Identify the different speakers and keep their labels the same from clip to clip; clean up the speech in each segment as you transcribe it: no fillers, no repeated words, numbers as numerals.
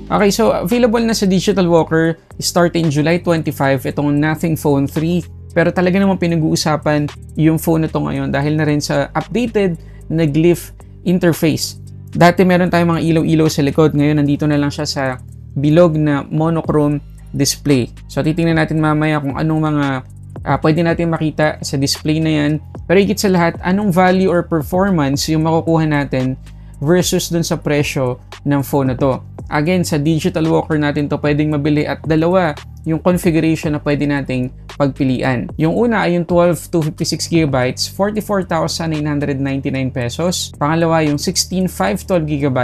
Speaker 1: Okay, so available na sa Digital Walker starting July 25 itong Nothing Phone 3. Pero talaga naman pinag-uusapan yung phone na to ngayon dahil na rin sa updated na glyph interface. Dati meron tayong mga ilaw-ilaw sa likod, ngayon nandito na lang siya sa bilog na monochrome display. So titingnan natin mamaya kung anong mga pwede natin makita sa display na yan. Pero higit sa lahat, anong value or performance yung makukuha natin versus dun sa presyo ng phone na to. Again, sa Digital Walker natin to pwedeng mabili at dalawa yung configuration na pwede nating pagpilian. Yung una ay yung 12 to 56 GB, 44,999 pesos. Pangalawa yung 16 512 GB,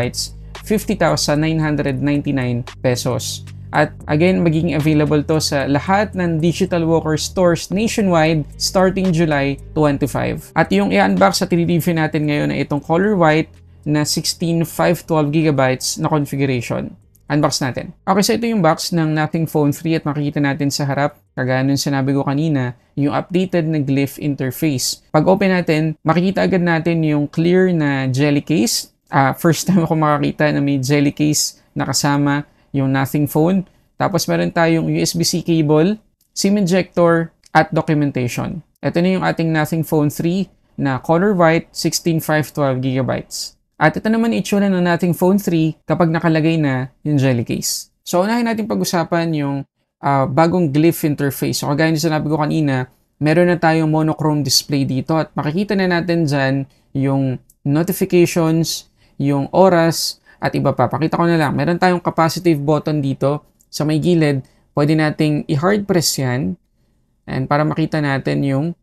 Speaker 1: 50,999 pesos. At again, magiging available to sa lahat ng Digital Walker stores nationwide starting July 25. At yung i-unbox at i-review natin ngayon ay itong color white na 16 512 GB na configuration. Unbox natin. Okay, so ito yung box ng Nothing Phone 3 at makikita natin sa harap, kagaya nung sinabi ko kanina, yung updated na glyph interface. Pag open natin, makikita agad natin yung clear na jelly case. First time ako makakita na may jelly case na kasama yung Nothing Phone. Tapos meron tayong USB-C cable, SIM injector, at documentation. Ito na yung ating Nothing Phone 3 na color white 16 512 GB. At ito naman itsura ng Nothing Phone 3 kapag nakalagay na yung jelly case. So unahin natin pag-usapan yung bagong glyph interface. So kagaya na sinabi ko kanina, meron na tayong monochrome display dito at makikita na natin dyan yung notifications, yung oras, at iba pa. Pakita ko na lang. Meron tayong capacitive button dito sa may gilid. Pwede nating i-hard press yan. And para makita natin yung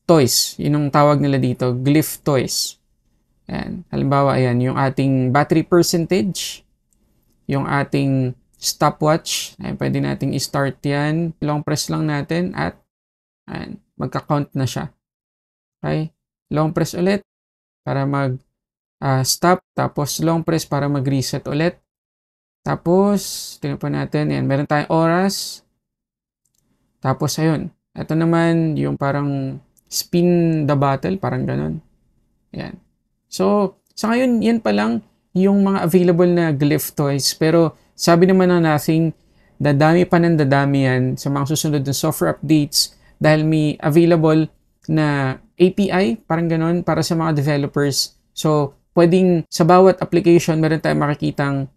Speaker 1: toys. Yun ang tawag nila dito, glyph toys. Ayan. Halimbawa, ayan, yung ating battery percentage, yung ating stopwatch. Ayan, pwede nating i-start yan. Long press lang natin at ayan, magka-count na siya. Okay? Long press ulit para mag-stop. Tapos long press para mag-reset ulit. Tapos, tingnan po natin. Ayan, meron tayong oras. Tapos, ayun. Ito naman yung parang spin the bottle. Parang ganun. Ayan. So, sa ngayon, yan pa lang yung mga available na glyph toys. Pero, sabi naman ng Nothing, dadami pa ng dadami yan sa mga susunod na software updates dahil may available na API, parang ganun, para sa mga developers. So, pwedeng sa bawat application, meron tayong makikitang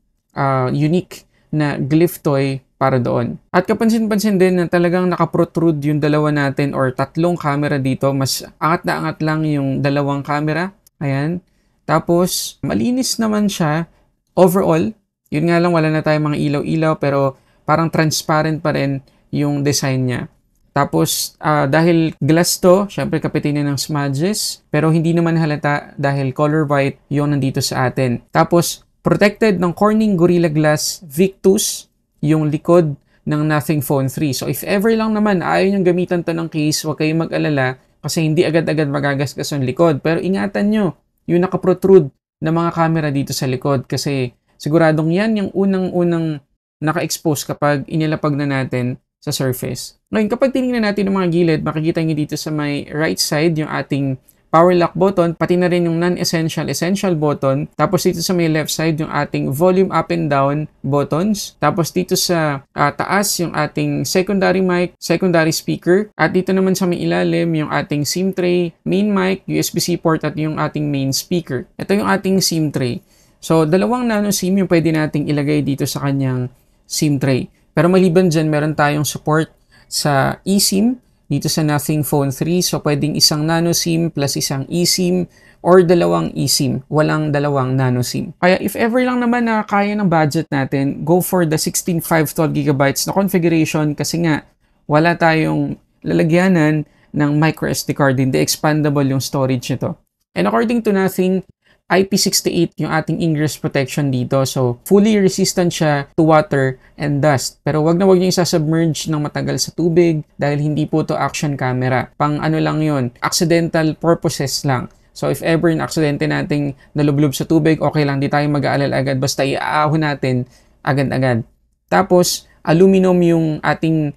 Speaker 1: unique na glyph toy para doon. At kapansin-pansin din na talagang nakaprotrude yung dalawa natin or tatlong camera dito. Mas angat na angat lang yung dalawang camera. Ayan. Tapos, malinis naman siya. Overall, yun nga lang, wala na tayong mga ilaw-ilaw pero parang transparent pa rin yung design niya. Tapos, dahil glass to, syempre kapitin ng smudges. Pero hindi naman halata dahil color white yung nandito sa atin. Tapos, protected ng Corning Gorilla Glass Victus yung likod ng Nothing Phone 3. So, if ever lang naman ayaw yung gamitan to ng case, huwag kayong mag-alala kasi hindi agad-agad magagasgas yung likod. Pero ingatan nyo, yung nakaprotrude na mga camera dito sa likod kasi siguradong yan yung unang-unang naka-expose kapag inilapag na natin sa surface. Ngayon, kapag tinignan natin yung mga gilid, makikita nyo dito sa may right side yung ating power lock button, pati na rin yung non-essential, essential button. Tapos dito sa may left side yung ating volume up and down buttons. Tapos dito sa taas yung ating secondary mic, secondary speaker. At dito naman sa may ilalim yung ating SIM tray, main mic, USB-C port at yung ating main speaker. Ito yung ating SIM tray. So, dalawang nano SIM yung pwede nating ilagay dito sa kanyang SIM tray. Pero maliban dyan, meron tayong support sa eSIM dito sa Nothing Phone 3. So, pwedeng isang nano SIM plus isang eSIM or dalawang eSIM. Walang dalawang nano SIM. Kaya if ever lang naman na kaya ng budget natin, go for the 16 512 GB na configuration kasi nga wala tayong lalagyanan ng microSD card. Hindi expandable yung storage nito. And according to Nothing, IP68 yung ating ingress protection dito. So, fully resistant siya to water and dust. Pero wag na wag niyo isasubmerge ng matagal sa tubig dahil hindi po to action camera. Pang ano lang yun, accidental purposes lang. So, if ever na aksidente nating nalublob sa tubig, okay lang, di tayo mag-aalala agad. Basta iaahon natin agad-agad. Tapos, aluminum yung ating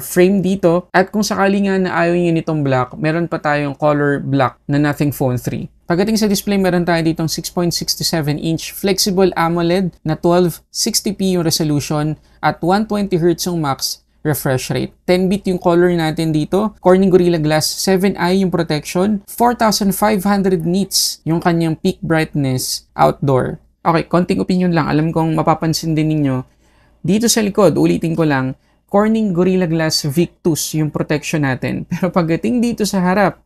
Speaker 1: frame dito. At kung sakali nga na ayaw nyo nitong black, meron pa tayong color black na Nothing Phone 3. Pagdating sa display, meron tayo ditong 6.67-inch flexible AMOLED na 1260p yung resolution at 120Hz yung max refresh rate. 10-bit yung color natin dito. Corning Gorilla Glass 7i yung protection. 4,500 nits yung kanyang peak brightness outdoor. Okay, konting opinion lang. Alam kong mapapansin din ninyo. Dito sa likod, ulitin ko lang, Corning Gorilla Glass Victus yung protection natin. Pero pagdating dito sa harap,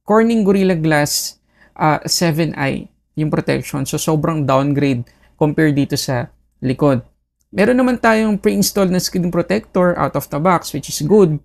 Speaker 1: Corning Gorilla Glass 7i yung protection. So, sobrang downgrade compared dito sa likod. Meron naman tayong pre-installed na screen protector out of the box, which is good.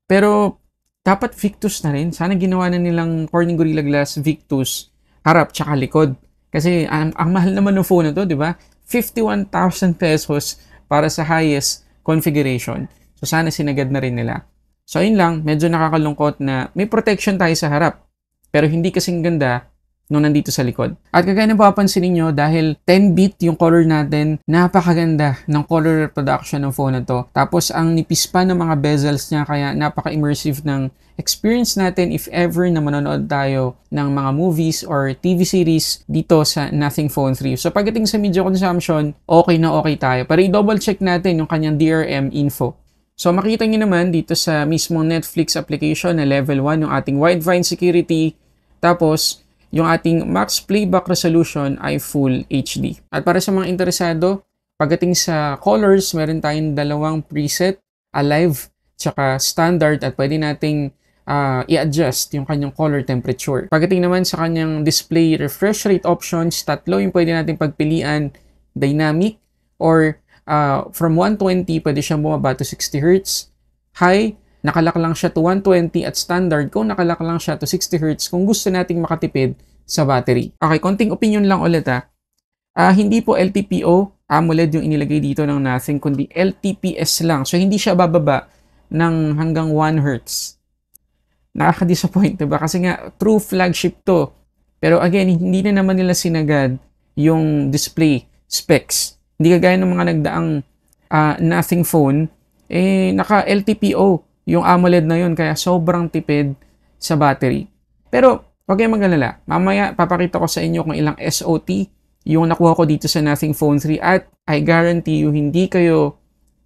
Speaker 1: Pero, dapat Victus na rin. Sana ginawa na nilang Corning Gorilla Glass Victus harap tsaka likod. Kasi, ang mahal naman ng phone na to, di ba? 51,000 pesos para sa highest configuration. So, sana sinagad na rin nila. So, ayun lang. Medyo nakakalungkot na may protection tayo sa harap. Pero hindi kasing ganda nung nandito sa likod. At kagaya ng papansin niyo dahil 10-bit yung color natin, napakaganda ng color reproduction ng phone na to. Tapos ang nipis pa ng mga bezels niya kaya napaka-immersive ng experience natin if ever na manonood tayo ng mga movies or TV series dito sa Nothing Phone 3. So pagdating sa media consumption, okay na okay tayo. Pero i-double check natin yung kanyang DRM info. So makita niyo naman dito sa mismong Netflix application na level 1 yung ating Widevine security. Tapos, yung ating max playback resolution ay Full HD. At para sa mga interesado, pagdating sa colors, meron tayong dalawang preset, Alive, tsaka Standard, at pwede nating i-adjust yung kanyang color temperature. Pagdating naman sa kanyang display refresh rate options, tatlo yung pwede nating pagpilian, Dynamic, or from 120, pwede siyang bumaba to 60 Hz, High, nakalock lang siya to 120 at standard kung nakalock lang siya to 60 Hz kung gusto nating makatipid sa battery. Okay, konting opinion lang ulit hindi po LTPO AMOLED yung inilagay dito ng Nothing kundi LTPS lang. So hindi siya bababa ng hanggang 1 Hz. Nakaka-disappoint, diba? Kasi nga true flagship to. Pero again, hindi na naman nila sinagad yung display specs. Hindi kagaya ng mga nagdaang Nothing phone, naka LTPO yung AMOLED na yun, kaya sobrang tipid sa battery. Pero, huwag kayong mag-alala. Mamaya, papakita ko sa inyo kung ilang SOT yung nakuha ko dito sa Nothing Phone 3 at I guarantee you, hindi kayo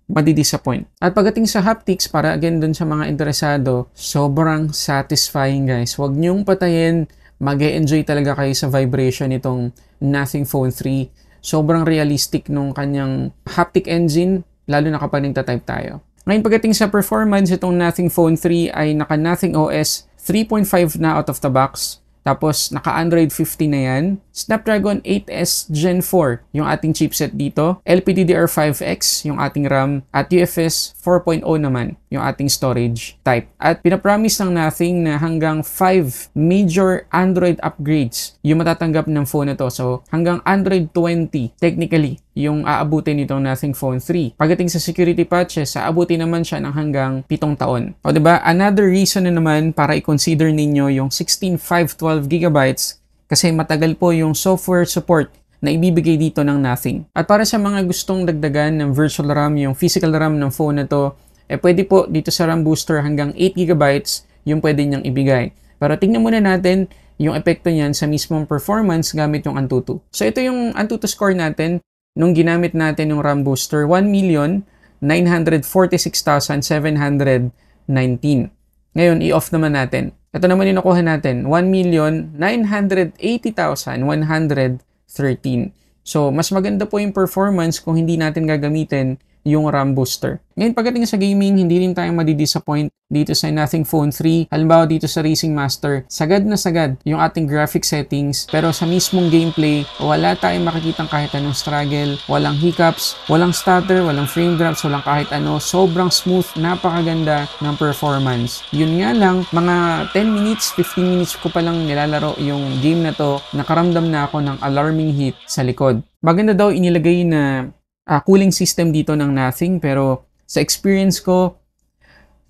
Speaker 1: madi-disappoint. At pagdating sa haptics, para again dun sa mga interesado, sobrang satisfying guys. Huwag niyong patayin, mag-e-enjoy talaga kayo sa vibration nitong Nothing Phone 3. Sobrang realistic nung kanyang haptic engine, lalo na kapag nagta-type tayo. Ngayon pagdating sa performance, itong Nothing Phone 3 ay naka Nothing OS 3.5 na out of the box. Tapos naka Android 15 na yan. Snapdragon 8S Gen 4 yung ating chipset dito. LPDDR5X yung ating RAM. At UFS 4.0 naman yung ating storage type. At pinapromise ng Nothing na hanggang 5 major Android upgrades yung matatanggap ng phone na to. So hanggang Android 20 technically yung aabutin nitong Nothing Phone 3. Pagdating sa security patches, aabutin naman siya ng hanggang 7 taon. O diba, another reason na naman para i-consider ninyo yung 16/512GB kasi matagal po yung software support na ibibigay dito ng Nothing. At para sa mga gustong dagdagan ng virtual RAM, yung physical RAM ng phone na to, pwede po dito sa RAM booster hanggang 8GB yung pwede niyang ibigay. Pero tingnan muna natin yung epekto niyan sa mismong performance gamit yung Antutu. So ito yung Antutu score natin nung ginamit natin yung RAM booster, 1,946,719. Ngayon, i-off naman natin. Ito naman yung nakuha natin, 1,980,113. So, mas maganda po yung performance kung hindi natin gagamitin yung RAM booster. Ngayon, pagdating sa gaming, hindi rin tayong madi-disappoint dito sa Nothing Phone 3. Halimbawa dito sa Racing Master, sagad na sagad yung ating graphic settings. Pero sa mismong gameplay, wala tayong makikitang kahit anong struggle, walang hiccups, walang stutter, walang frame drops, walang kahit ano. Sobrang smooth, napakaganda ng performance. Yun nga lang, mga 10 minutes, 15 minutes ko palang nilalaro yung game na to, nakaramdam na ako ng alarming heat sa likod. Maganda daw inilagay na cooling system dito ng Nothing, pero sa experience ko,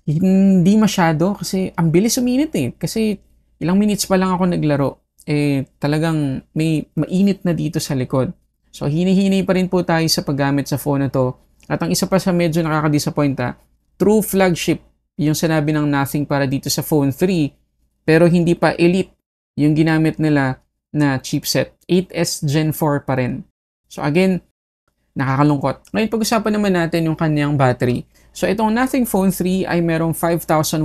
Speaker 1: hindi masyado kasi ang bilis uminit kasi ilang minutes pa lang ako naglaro, talagang may mainit na dito sa likod. So hini-hini pa rin po tayo sa paggamit sa phone na to. At ang isa pa sa medyo nakaka-disappoint, true flagship yung sinabi ng Nothing para dito sa Phone 3, pero hindi pa elite yung ginamit nila na chipset. 8S Gen 4 pa rin. So again, nakakalungkot. Ngayon, pag-usapan naman natin yung kanyang battery. So itong Nothing Phone 3 ay merong 5,150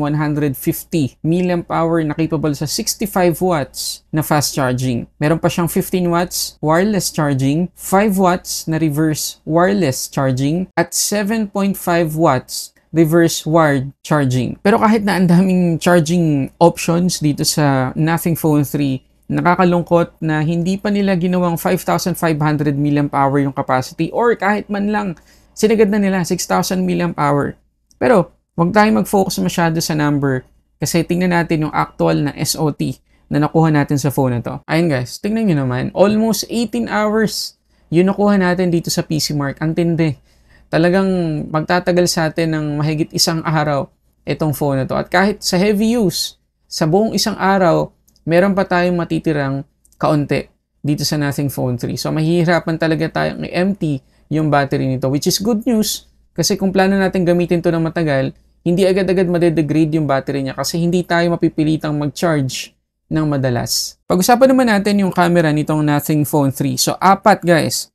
Speaker 1: mAh na capable sa 65 watts na fast charging. Meron pa siyang 15 watts wireless charging, 5 watts na reverse wireless charging, at 7.5 watts reverse wired charging. Pero kahit na ang daming charging options dito sa Nothing Phone 3, nakakalungkot na hindi pa nila ginawang 5,500 mAh yung capacity, or kahit man lang sinagad na nila 6,000 mAh. Pero huwag tayong mag-focus masyado sa number kasi tingnan natin yung actual na SOT na nakuha natin sa phone na to. Ayun guys, tingnan nyo naman, almost 18 hours yung nakuha natin dito sa PCMark. Ang tindi. Talagang magtatagal sa atin ng mahigit isang araw itong phone na to. At kahit sa heavy use, sa buong isang araw, meron pa tayong matitirang kaunti dito sa Nothing Phone 3. So mahihirapan talaga tayong i-empty yung battery nito, which is good news kasi kung plano natin gamitin to ng matagal, hindi agad-agad madedegrade yung battery niya kasi hindi tayo mapipilitang mag-charge ng madalas. Pag-usapan naman natin yung camera nitong Nothing Phone 3. So apat guys,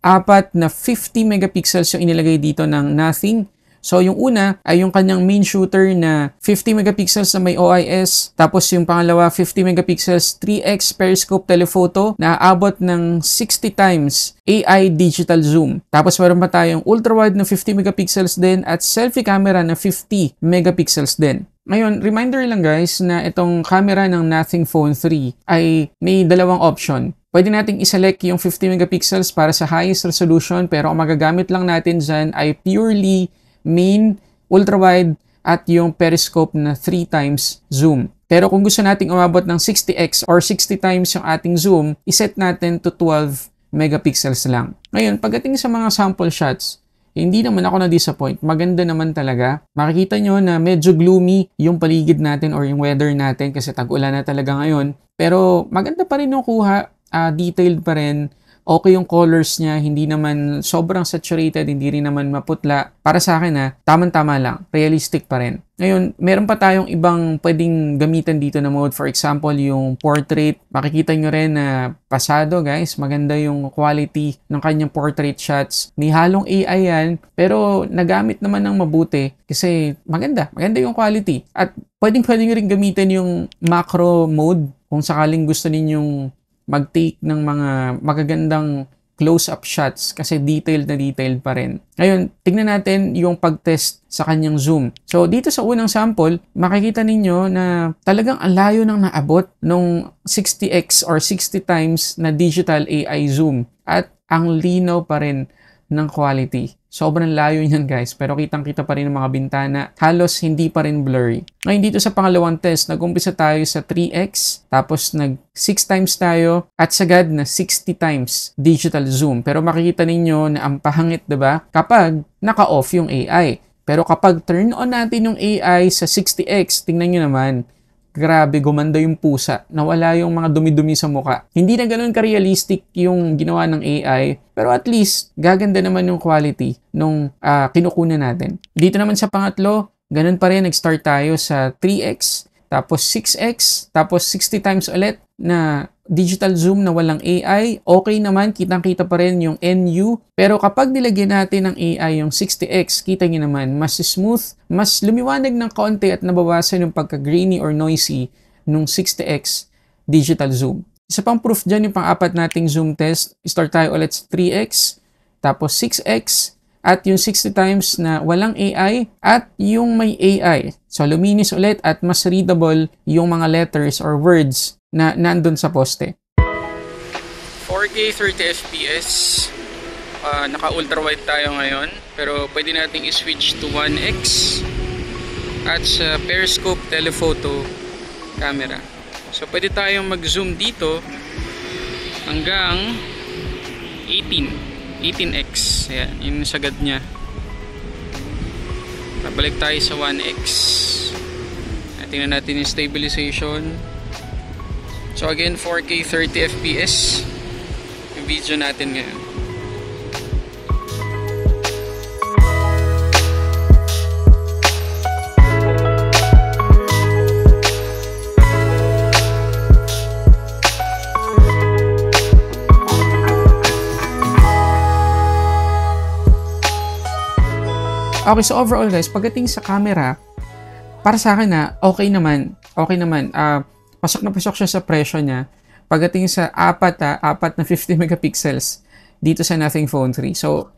Speaker 1: apat na 50 megapixels yung inilagay dito ng Nothing. So yung una ay yung kanyang main shooter na 50 megapixels na may OIS. Tapos yung pangalawa 50 megapixels 3x periscope telephoto na aabot ng 60 times AI digital zoom. Tapos meron pa tayong ultra-wide na 50 megapixels din at selfie camera na 50 megapixels din. Ngayon, reminder lang guys na itong camera ng Nothing Phone 3 ay may dalawang option. Pwede nating iselect yung 50 megapixels para sa highest resolution, pero ang magagamit lang natin dyan ay purely main, ultra-wide, at yung periscope na 3 times zoom. Pero kung gusto nating umabot ng 60x or 60 times yung ating zoom, iset natin to 12 megapixels lang. Ngayon, pagdating sa mga sample shots, hindi naman ako na-disappoint. Maganda naman talaga. Makikita nyo na medyo gloomy yung paligid natin or yung weather natin kasi tag-ulan na talaga ngayon. Pero maganda pa rin yung kuha. Detailed pa rin. Okay yung colors niya, hindi naman sobrang saturated, hindi rin naman maputla. Para sa akin tamang-tama lang, realistic pa rin. Ngayon, meron pa tayong ibang pwedeng gamitan dito na mode. For example, yung portrait. Makikita nyo rin na pasado guys, maganda yung quality ng kanyang portrait shots. May halong AI yan, pero nagamit naman ng mabuti kasi maganda yung quality. At pwedeng nyo rin gamitin yung macro mode kung sakaling gusto ninyong mag-take ng mga magagandang close-up shots kasi detailed pa rin. Ngayon, tingnan natin yung pag-test sa kanyang zoom. So, dito sa unang sample, makikita ninyo na talagang ang layo nang naabot nung 60x or 60 times na digital AI zoom. At ang linaw pa rin ng quality. Sobrang layo niyan guys, pero kitang-kita pa rin ang mga bintana. Halos hindi pa rin blurry. Ngayon dito sa pangalawang test, nag-umpisa tayo sa 3x, tapos nag-6 times tayo, at sagad na 60 times digital zoom. Pero makikita ninyo na ang pahangit, diba? Kapag naka-off yung AI. Pero kapag turn on natin yung AI sa 60x, tingnan nyo naman, grabe, gumanda yung pusa. Nawala yung mga dumi-dumi sa muka. Hindi na ganun ka-realistic yung ginawa ng AI, pero at least, gaganda naman yung quality nung kinukunan natin. Dito naman sa pangatlo, ganun pa rin, nag-start tayo sa 3x, tapos 6x, tapos 60 times ulit na digital zoom na walang AI. Okay naman, kitang-kita pa rin yung NU. Pero kapag nilagyan natin ng AI yung 60x, kita nyo naman, mas smooth, mas lumiwanag ng konti at nabawasan yung pagka-grainy or noisy nung 60x digital zoom. Isa pang proof dyan, yung pang-apat nating zoom test. Start tayo ulit sa 3x, tapos 6x, at yung 60 times na walang AI, at yung may AI. So, luminis ulit at mas readable yung mga letters or words na nandun sa poste. 4K 30 FPS. Naka-ultra-wide tayo ngayon. Pero pwede nating i-switch to 1x. At sa periscope telephoto camera. So pwede tayong mag-zoom dito hanggang 18x. Ayan, yung sagad niya. Babalik tayo sa 1x. Tingnan natin yung stabilization. So again, 4K 30 FPS yung video natin ngayon. Okay, so overall guys, pagdating sa camera, para sa akin na okay naman. Pasok na pasok siya sa presyo niya. Pagdating sa apat na 50 megapixels dito sa Nothing Phone 3. So,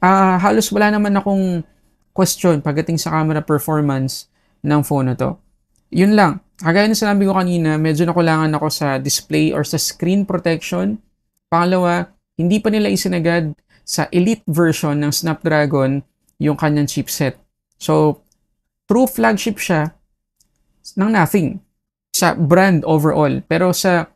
Speaker 1: halos wala naman akong question pagdating sa camera performance ng phone na to. Yun lang. Kagaya na sinabi ko kanina, medyo nakulangan ako sa display or sa screen protection. Pangalawa, hindi pa nila isinagad sa elite version ng Snapdragon yung kanyang chipset. So, true flagship siya ng Nothing sa brand overall. Pero sa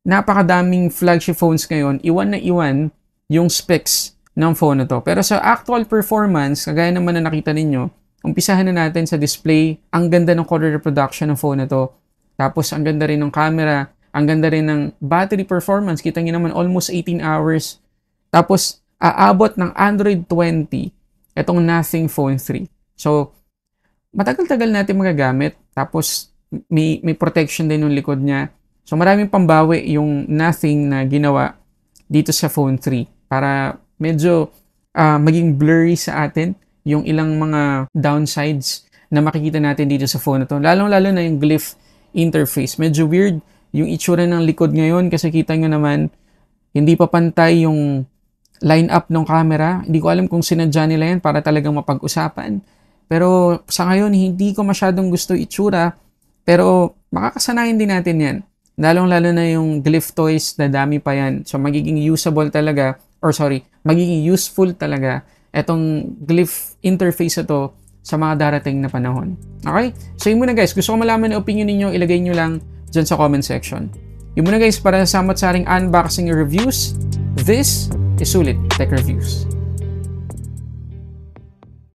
Speaker 1: napakadaming flagship phones ngayon, iwan na iwan yung specs ng phone na to. Pero sa actual performance, kagaya naman na nakita ninyo, umpisahan na natin sa display. Ang ganda ng color reproduction ng phone na to. Tapos ang ganda rin ng camera, ang ganda rin ng battery performance. Kita nyo naman almost 18 hours. Tapos aabot ng Android 20 itong Nothing Phone 3. So, matagal-tagal natin magagamit. Tapos may protection din yung likod niya. So, maraming pambawi yung Nothing na ginawa dito sa Phone 3 para medyo maging blurry sa atin yung ilang mga downsides na makikita natin dito sa phone na to. Lalong-lalo na yung glyph interface. Medyo weird yung itsura ng likod ngayon kasi kita nyo naman hindi pa pantay yung line-up ng camera. Hindi ko alam kung sinadya nila yan para talagang mapag-usapan. Pero sa ngayon, hindi ko masyadong gusto itsura. Pero makakasanayan din natin yan. Lalong-lalo na yung glyph toys na dami pa yan. So magiging magiging useful talaga etong glyph interface ito sa mga darating na panahon. Okay? So yun muna guys. Gusto ko malaman ang opinion ninyo. Ilagay nyo lang dyan sa comment section. Yun muna guys para sa samot-saring unboxing reviews. This is Sulit Tech Reviews.